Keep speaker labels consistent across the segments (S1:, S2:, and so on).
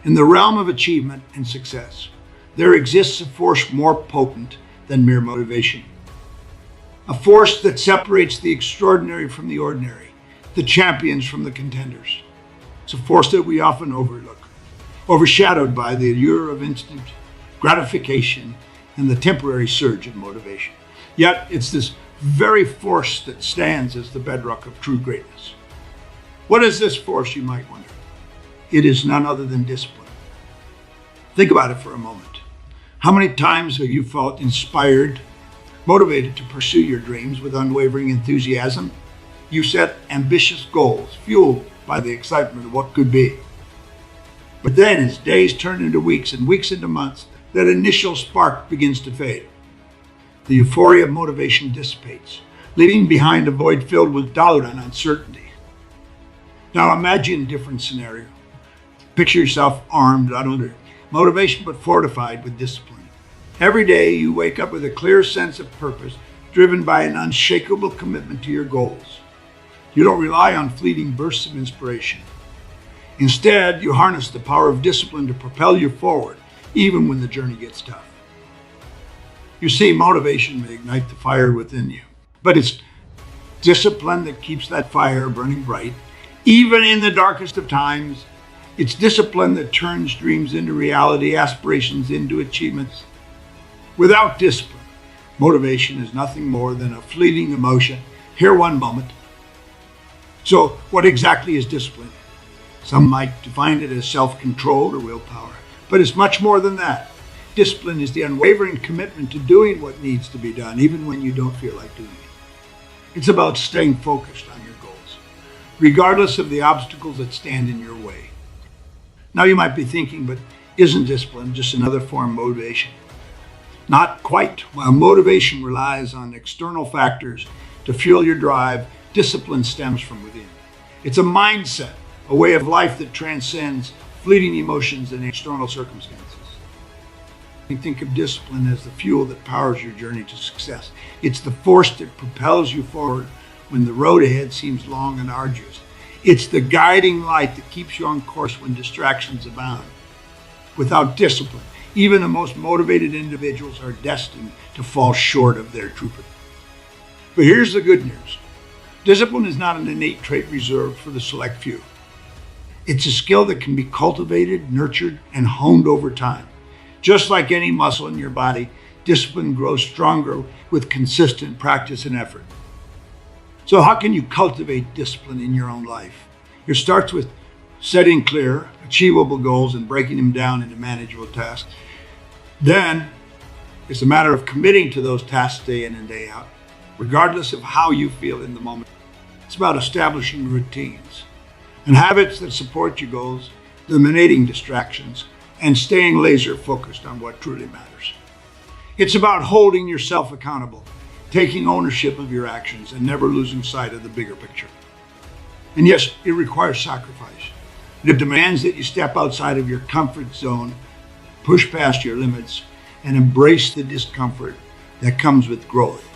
S1: In the realm of achievement and success, there exists a force more potent than mere motivation. A force that separates the extraordinary from the ordinary, the champions from the contenders. It's a force that we often overlook, overshadowed by the allure of instant gratification and the temporary surge of motivation. Yet it's this very force that stands as the bedrock of true greatness. What is this force, you might wonder? It is none other than discipline. Think about it for a moment. How many times have you felt inspired, motivated to pursue your dreams with unwavering enthusiasm? You set ambitious goals, fueled by the excitement of what could be. But then, as days turn into weeks and weeks into months, that initial spark begins to fade. The euphoria of motivation dissipates, leaving behind a void filled with doubt and uncertainty. Now imagine a different scenario. Picture yourself armed, not under motivation, but fortified with discipline. Every day you wake up with a clear sense of purpose, driven by an unshakable commitment to your goals. You don't rely on fleeting bursts of inspiration. Instead, you harness the power of discipline to propel you forward, even when the journey gets tough. You see, motivation may ignite the fire within you, but it's discipline that keeps that fire burning bright, even in the darkest of times. It's discipline that turns dreams into reality, aspirations into achievements. Without discipline, motivation is nothing more than a fleeting emotion, here one moment. So what exactly is discipline? Some might define it as self-control or willpower, but it's much more than that. Discipline is the unwavering commitment to doing what needs to be done, even when you don't feel like doing it. It's about staying focused on your goals, regardless of the obstacles that stand in your way. Now you might be thinking, but isn't discipline just another form of motivation? Not quite. While motivation relies on external factors to fuel your drive, discipline stems from within. It's a mindset, a way of life that transcends fleeting emotions and external circumstances. You think of discipline as the fuel that powers your journey to success. It's the force that propels you forward when the road ahead seems long and arduous. It's the guiding light that keeps you on course when distractions abound. Without discipline, even the most motivated individuals are destined to fall short of their true potential. But here's the good news. Discipline is not an innate trait reserved for the select few. It's a skill that can be cultivated, nurtured, and honed over time. Just like any muscle in your body, discipline grows stronger with consistent practice and effort. So how can you cultivate discipline in your own life? It starts with setting clear, achievable goals and breaking them down into manageable tasks. Then it's a matter of committing to those tasks day in and day out, regardless of how you feel in the moment. It's about establishing routines and habits that support your goals, eliminating distractions, and staying laser focused on what truly matters. It's about holding yourself accountable, taking ownership of your actions, and never losing sight of the bigger picture. And yes, it requires sacrifice. It demands that you step outside of your comfort zone, push past your limits, and embrace the discomfort that comes with growth.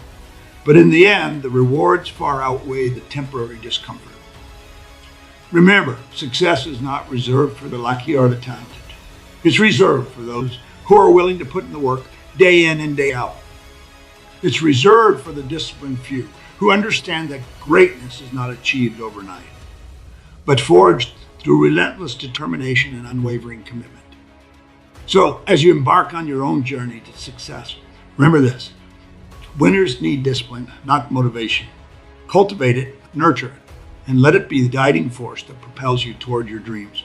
S1: But in the end, the rewards far outweigh the temporary discomfort. Remember, success is not reserved for the lucky or the talented. It's reserved for those who are willing to put in the work day in and day out. It's reserved for the disciplined few who understand that greatness is not achieved overnight, but forged through relentless determination and unwavering commitment. So, as you embark on your own journey to success, remember this. Winners need discipline, not motivation. Cultivate it, nurture it, and let it be the guiding force that propels you toward your dreams.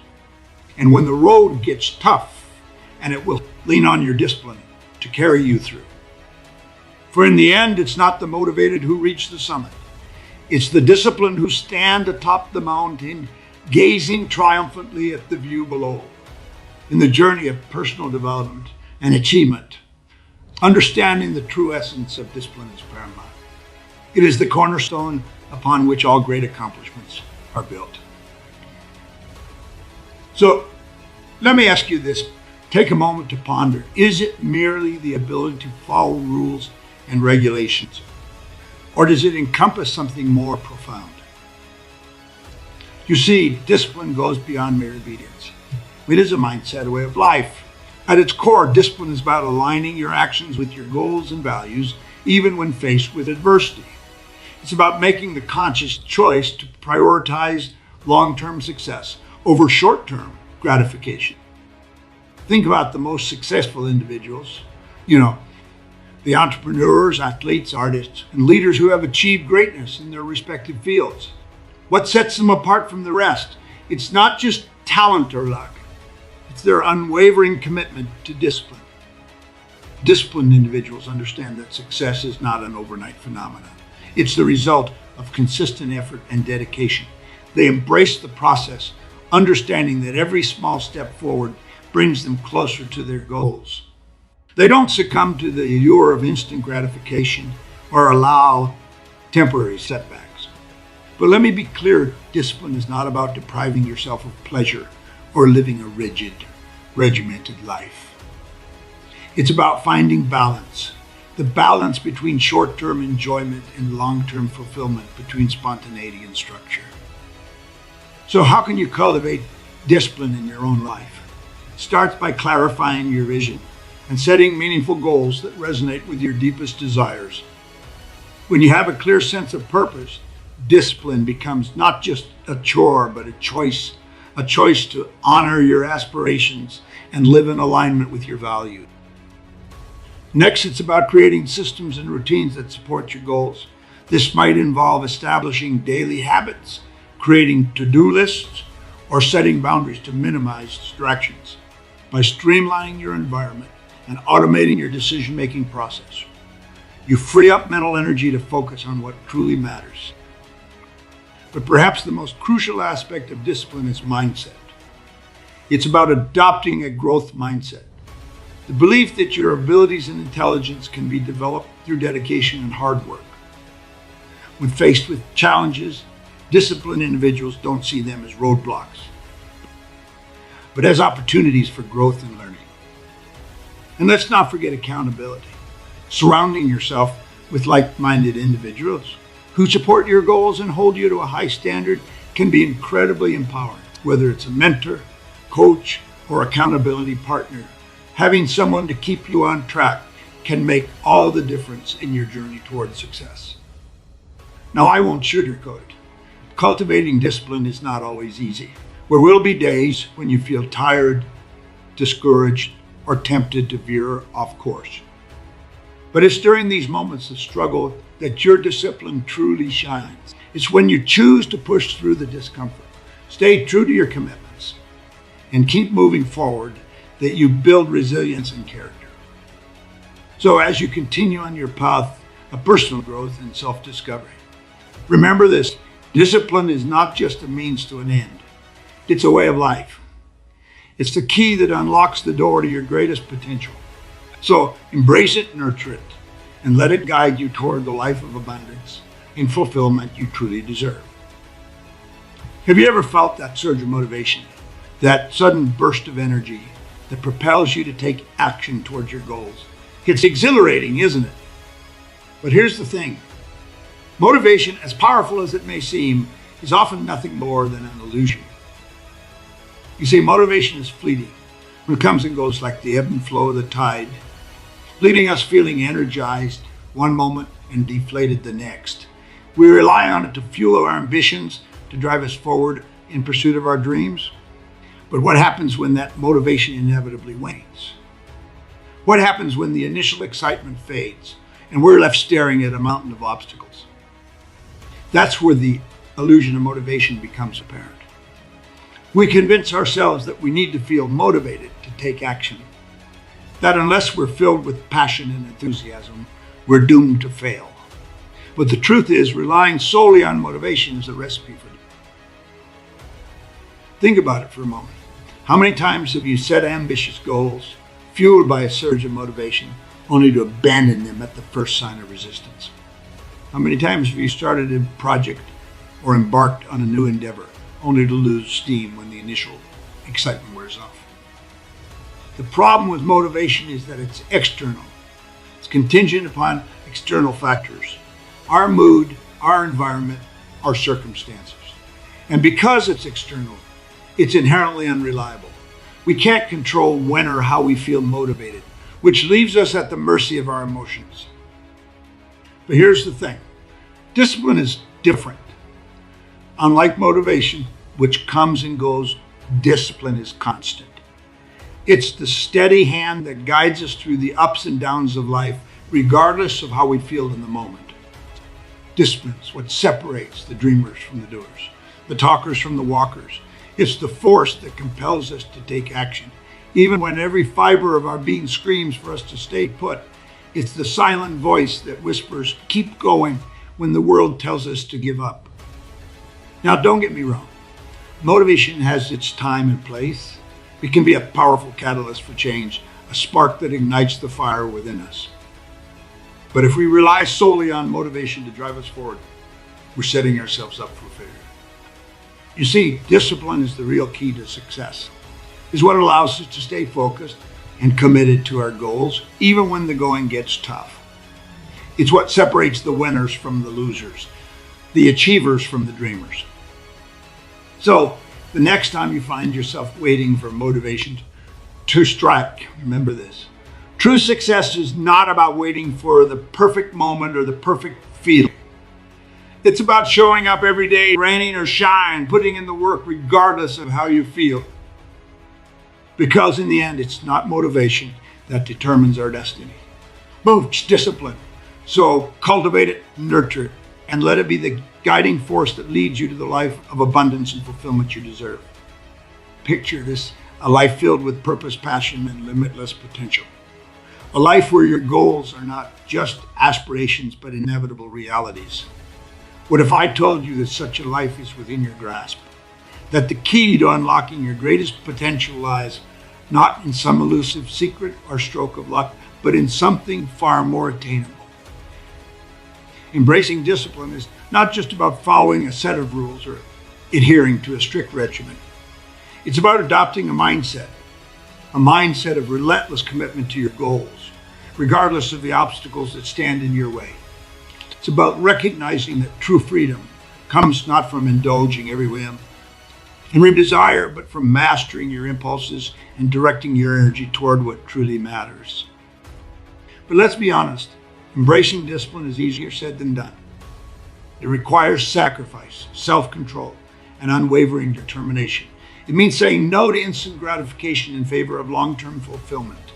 S1: And when the road gets tough, and it will lean on your discipline to carry you through. For in the end, it's not the motivated who reach the summit. It's the disciplined who stand atop the mountain, gazing triumphantly at the view below. In the journey of personal development and achievement, understanding the true essence of discipline is paramount. It is the cornerstone upon which all great accomplishments are built. So let me ask you this. Take a moment to ponder. Is it merely the ability to follow rules and regulations? Or does it encompass something more profound? You see, discipline goes beyond mere obedience. It is a mindset, a way of life. At its core, discipline is about aligning your actions with your goals and values, even when faced with adversity. It's about making the conscious choice to prioritize long-term success over short-term gratification. Think about the most successful individuals, the entrepreneurs, athletes, artists, and leaders who have achieved greatness in their respective fields. What sets them apart from the rest? It's not just talent or luck. It's their unwavering commitment to discipline. Disciplined individuals understand that success is not an overnight phenomenon. It's the result of consistent effort and dedication. They embrace the process, understanding that every small step forward brings them closer to their goals. They don't succumb to the allure of instant gratification or allow temporary setbacks. But let me be clear, discipline is not about depriving yourself of pleasure or living a rigid, regimented life. It's about finding balance, the balance between short-term enjoyment and long-term fulfillment, between spontaneity and structure. So how can you cultivate discipline in your own life? It starts by clarifying your vision and setting meaningful goals that resonate with your deepest desires. When you have a clear sense of purpose, discipline becomes not just a chore, but a choice to honor your aspirations and live in alignment with your values. Next, it's about creating systems and routines that support your goals. This might involve establishing daily habits, creating to-do lists, or setting boundaries to minimize distractions. By streamlining your environment and automating your decision-making process, you free up mental energy to focus on what truly matters. But perhaps the most crucial aspect of discipline is mindset. It's about adopting a growth mindset. The belief that your abilities and intelligence can be developed through dedication and hard work. When faced with challenges, disciplined individuals don't see them as roadblocks, but as opportunities for growth and learning. And let's not forget accountability. Surrounding yourself with like-minded individuals who support your goals and hold you to a high standard can be incredibly empowering. Whether it's a mentor, coach, or accountability partner, having someone to keep you on track can make all the difference in your journey toward success. Now, I won't sugarcoat it. Cultivating discipline is not always easy. There will be days when you feel tired, discouraged, or tempted to veer off course. But it's during these moments of struggle that your discipline truly shines. It's when you choose to push through the discomfort, stay true to your commitments, and keep moving forward that you build resilience and character. So as you continue on your path of personal growth and self-discovery, remember this: discipline is not just a means to an end. It's a way of life. It's the key that unlocks the door to your greatest potential. So embrace it, nurture it, and let it guide you toward the life of abundance and fulfillment you truly deserve. Have you ever felt that surge of motivation, that sudden burst of energy that propels you to take action towards your goals? It's exhilarating, isn't it? But here's the thing. Motivation, as powerful as it may seem, is often nothing more than an illusion. You see, motivation is fleeting. When it comes and goes like the ebb and flow of the tide, leaving us feeling energized one moment and deflated the next. We rely on it to fuel our ambitions, to drive us forward in pursuit of our dreams. But what happens when that motivation inevitably wanes? What happens when the initial excitement fades and we're left staring at a mountain of obstacles? That's where the illusion of motivation becomes apparent. We convince ourselves that we need to feel motivated to take action, that unless we're filled with passion and enthusiasm, we're doomed to fail. But the truth is, relying solely on motivation is a recipe for defeat. Think about it for a moment. How many times have you set ambitious goals, fueled by a surge of motivation, only to abandon them at the first sign of resistance? How many times have you started a project or embarked on a new endeavor, only to lose steam when the initial excitement wears off? The problem with motivation is that it's external. It's contingent upon external factors: our mood, our environment, our circumstances. And because it's external, it's inherently unreliable. We can't control when or how we feel motivated, which leaves us at the mercy of our emotions. But here's the thing. Discipline is different. Unlike motivation, which comes and goes, discipline is constant. It's the steady hand that guides us through the ups and downs of life, regardless of how we feel in the moment. Discipline is what separates the dreamers from the doers, the talkers from the walkers. It's the force that compels us to take action, even when every fiber of our being screams for us to stay put. It's the silent voice that whispers, "Keep going," when the world tells us to give up. Now, don't get me wrong. Motivation has its time and place. It can be a powerful catalyst for change, a spark that ignites the fire within us. But if we rely solely on motivation to drive us forward, we're setting ourselves up for failure. You see, discipline is the real key to success. It's what allows us to stay focused and committed to our goals, even when the going gets tough. It's what separates the winners from the losers, the achievers from the dreamers. So, the next time you find yourself waiting for motivation to strike, remember this. True success is not about waiting for the perfect moment or the perfect feeling. It's about showing up every day, raining or shine, putting in the work regardless of how you feel. Because in the end, it's not motivation that determines our destiny. It's discipline. So cultivate it, nurture it, and let it be the guiding force that leads you to the life of abundance and fulfillment you deserve. Picture this, a life filled with purpose, passion, and limitless potential. A life where your goals are not just aspirations, but inevitable realities. What if I told you that such a life is within your grasp? That the key to unlocking your greatest potential lies not in some elusive secret or stroke of luck, but in something far more attainable. Embracing discipline is not just about following a set of rules or adhering to a strict regimen. It's about adopting a mindset of relentless commitment to your goals, regardless of the obstacles that stand in your way. It's about recognizing that true freedom comes not from indulging every whim and every desire, but from mastering your impulses and directing your energy toward what truly matters. But let's be honest, embracing discipline is easier said than done. It requires sacrifice, self-control, and unwavering determination. It means saying no to instant gratification in favor of long-term fulfillment.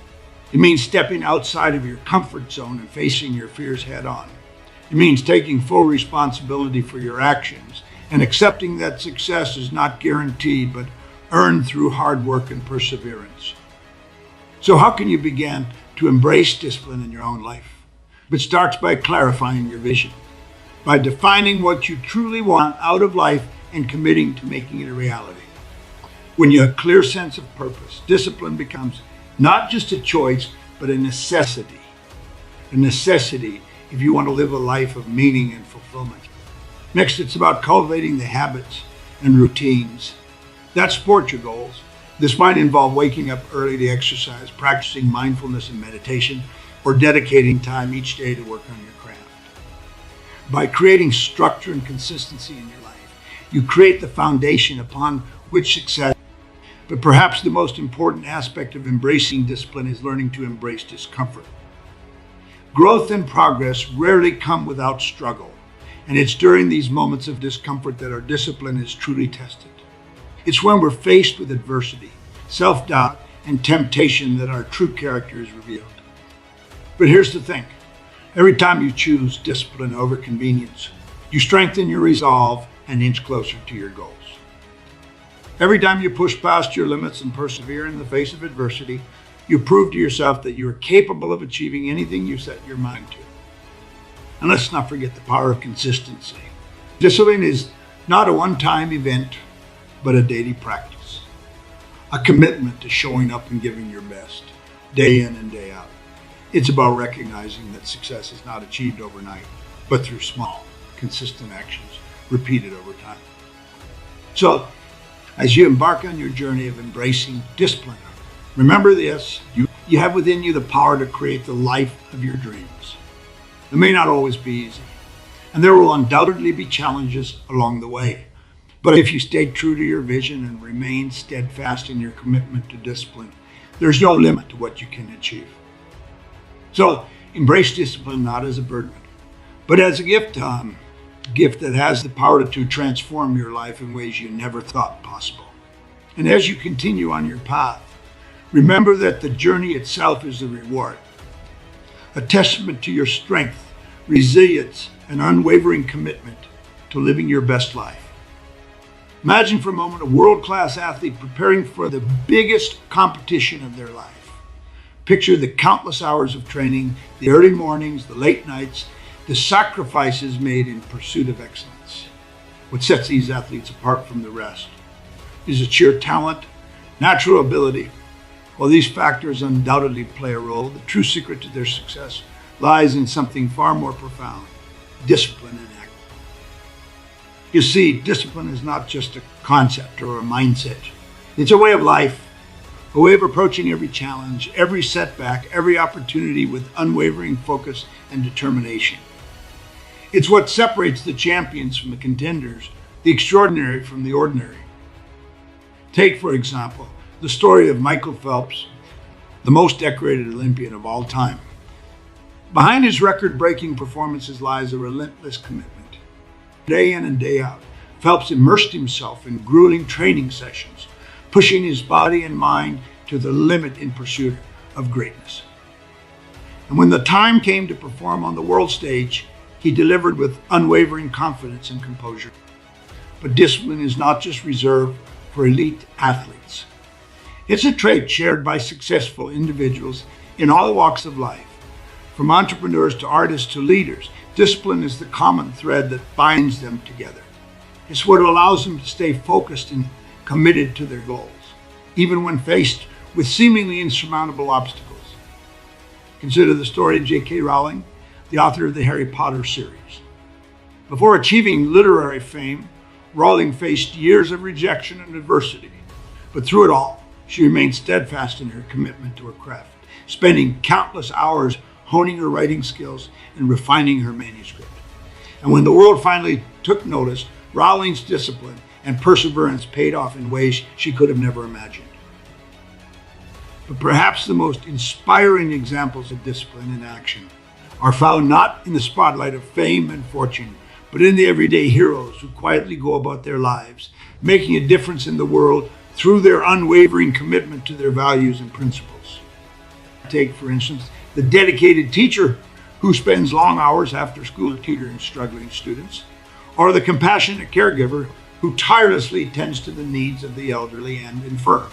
S1: It means stepping outside of your comfort zone and facing your fears head-on. It means taking full responsibility for your actions and accepting that success is not guaranteed, but earned through hard work and perseverance. So how can you begin to embrace discipline in your own life? It starts by clarifying your vision, by defining what you truly want out of life and committing to making it a reality. When you have a clear sense of purpose, discipline becomes not just a choice, but a necessity. A necessity if you want to live a life of meaning and fulfillment. Next, it's about cultivating the habits and routines that support your goals. This might involve waking up early to exercise, practicing mindfulness and meditation, or dedicating time each day to work on your craft. By creating structure and consistency in your life, you create the foundation upon which success. But perhaps the most important aspect of embracing discipline is learning to embrace discomfort. Growth and progress rarely come without struggle, and it's during these moments of discomfort that our discipline is truly tested. It's when we're faced with adversity, self-doubt, and temptation that our true character is revealed. But here's the thing. Every time you choose discipline over convenience, you strengthen your resolve and inch closer to your goals. Every time you push past your limits and persevere in the face of adversity, you prove to yourself that you are capable of achieving anything you set your mind to. And let's not forget the power of consistency. Discipline is not a one-time event, but a daily practice. A commitment to showing up and giving your best, day in and day out. It's about recognizing that success is not achieved overnight, but through small, consistent actions repeated over time. So, as you embark on your journey of embracing discipline, remember this, you have within you the power to create the life of your dreams. It may not always be easy, and there will undoubtedly be challenges along the way. But if you stay true to your vision and remain steadfast in your commitment to discipline, there's no limit to what you can achieve. So embrace discipline not as a burden, but as a gift that has the power to transform your life in ways you never thought possible. And as you continue on your path, remember that the journey itself is the reward, a testament to your strength, resilience, and unwavering commitment to living your best life. Imagine for a moment a world-class athlete preparing for the biggest competition of their life. Picture the countless hours of training, the early mornings, the late nights, the sacrifices made in pursuit of excellence. What sets these athletes apart from the rest is a sheer talent, natural ability. While these factors undoubtedly play a role, the true secret to their success lies in something far more profound: discipline and action. You see, discipline is not just a concept or a mindset. It's a way of life, a way of approaching every challenge, every setback, every opportunity with unwavering focus and determination. It's what separates the champions from the contenders, the extraordinary from the ordinary. Take, for example, the story of Michael Phelps, the most decorated Olympian of all time. Behind his record-breaking performances lies a relentless commitment. Day in and day out, Phelps immersed himself in grueling training sessions, pushing his body and mind to the limit in pursuit of greatness. And when the time came to perform on the world stage, he delivered with unwavering confidence and composure. But discipline is not just reserved for elite athletes. It's a trait shared by successful individuals in all walks of life. From entrepreneurs to artists to leaders, discipline is the common thread that binds them together. It's what allows them to stay focused and committed to their goals, even when faced with seemingly insurmountable obstacles. Consider the story of J.K. Rowling, the author of the Harry Potter series. Before achieving literary fame, Rowling faced years of rejection and adversity, but through it all, she remained steadfast in her commitment to her craft, spending countless hours honing her writing skills and refining her manuscript. And when the world finally took notice, Rowling's discipline and perseverance paid off in ways she could have never imagined. But perhaps the most inspiring examples of discipline in action are found not in the spotlight of fame and fortune, but in the everyday heroes who quietly go about their lives, making a difference in the world through their unwavering commitment to their values and principles. Take, for instance, the dedicated teacher who spends long hours after school tutoring struggling students, or the compassionate caregiver who tirelessly tends to the needs of the elderly and infirm.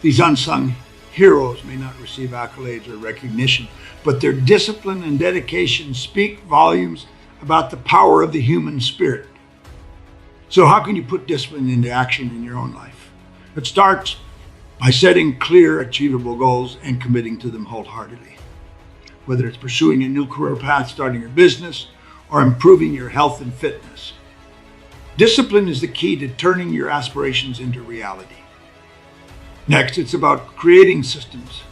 S1: These unsung heroes may not receive accolades or recognition, but their discipline and dedication speak volumes about the power of the human spirit. So how can you put discipline into action in your own life? It starts by setting clear, achievable goals and committing to them wholeheartedly. Whether it's pursuing a new career path, starting your business, or improving your health and fitness. Discipline is the key to turning your aspirations into reality. Next, it's about creating systems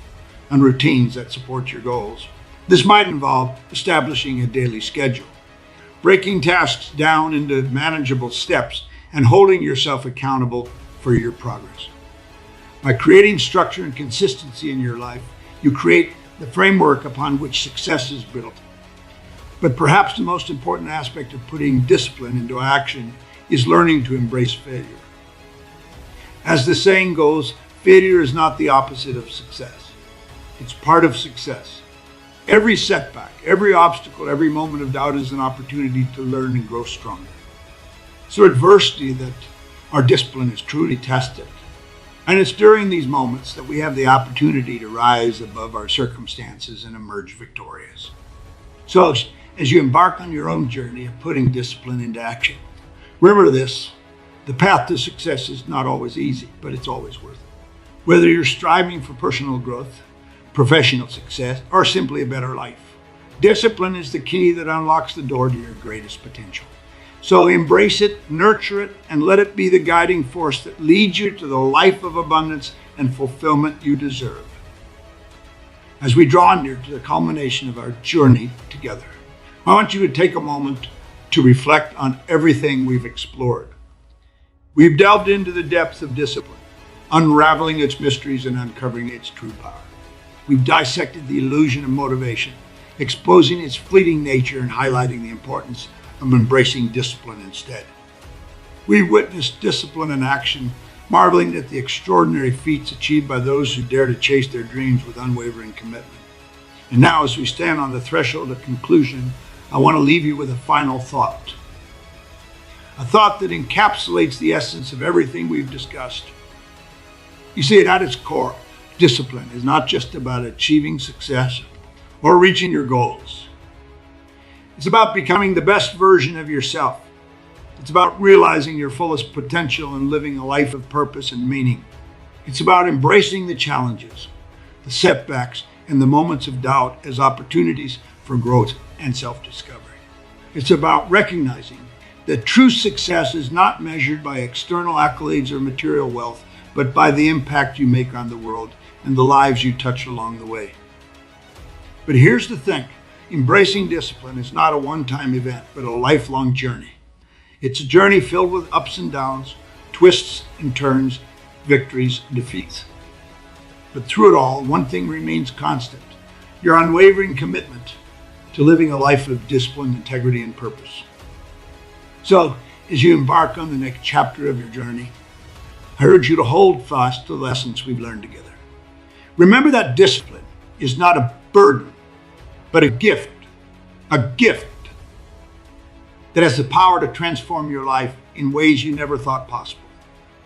S1: and routines that support your goals. This might involve establishing a daily schedule, breaking tasks down into manageable steps, and holding yourself accountable for your progress. By creating structure and consistency in your life, you create the framework upon which success is built. But perhaps the most important aspect of putting discipline into action is learning to embrace failure. As the saying goes, failure is not the opposite of success. It's part of success. Every setback, every obstacle, every moment of doubt is an opportunity to learn and grow stronger. It's through adversity that our discipline is truly tested. And it's during these moments that we have the opportunity to rise above our circumstances and emerge victorious. So, as you embark on your own journey of putting discipline into action, remember this: the path to success is not always easy, but it's always worth it. Whether you're striving for personal growth, professional success, or simply a better life, discipline is the key that unlocks the door to your greatest potential. So embrace it, nurture it, and let it be the guiding force that leads you to the life of abundance and fulfillment you deserve. As we draw near to the culmination of our journey together, I want you to take a moment to reflect on everything we've explored. We've delved into the depths of discipline, unraveling its mysteries and uncovering its true power. We've dissected the illusion of motivation, exposing its fleeting nature and highlighting the importance of embracing discipline instead. We've witnessed discipline in action, marveling at the extraordinary feats achieved by those who dare to chase their dreams with unwavering commitment. And now, as we stand on the threshold of conclusion, I want to leave you with a final thought. A thought that encapsulates the essence of everything we've discussed. You see, at its core, discipline is not just about achieving success or reaching your goals. It's about becoming the best version of yourself. It's about realizing your fullest potential and living a life of purpose and meaning. It's about embracing the challenges, the setbacks, and the moments of doubt as opportunities for growth and self-discovery. It's about recognizing that true success is not measured by external accolades or material wealth, but by the impact you make on the world and the lives you touch along the way. But here's the thing, embracing discipline is not a one-time event, but a lifelong journey. It's a journey filled with ups and downs, twists and turns, victories and defeats. But through it all, one thing remains constant, your unwavering commitment to living a life of discipline, integrity, and purpose. So, as you embark on the next chapter of your journey, I urge you to hold fast to the lessons we've learned together. Remember that discipline is not a burden, but a gift that has the power to transform your life in ways you never thought possible.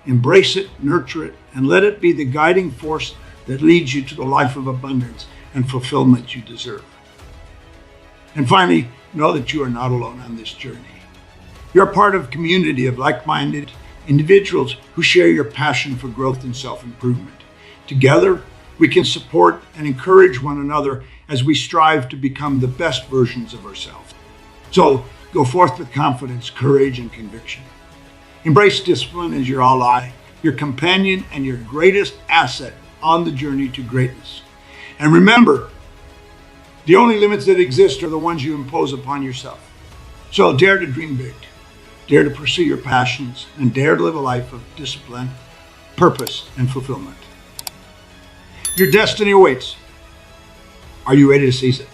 S1: Embrace it, nurture it, and let it be the guiding force that leads you to the life of abundance and fulfillment you deserve. And finally, know that you are not alone on this journey. You're part of a community of like-minded individuals who share your passion for growth and self-improvement. Together, we can support and encourage one another as we strive to become the best versions of ourselves. So, go forth with confidence, courage, and conviction. Embrace discipline as your ally, your companion, and your greatest asset on the journey to greatness. And remember, the only limits that exist are the ones you impose upon yourself. So dare to dream big, dare to pursue your passions, and dare to live a life of discipline, purpose, and fulfillment. Your destiny awaits. Are you ready to seize it?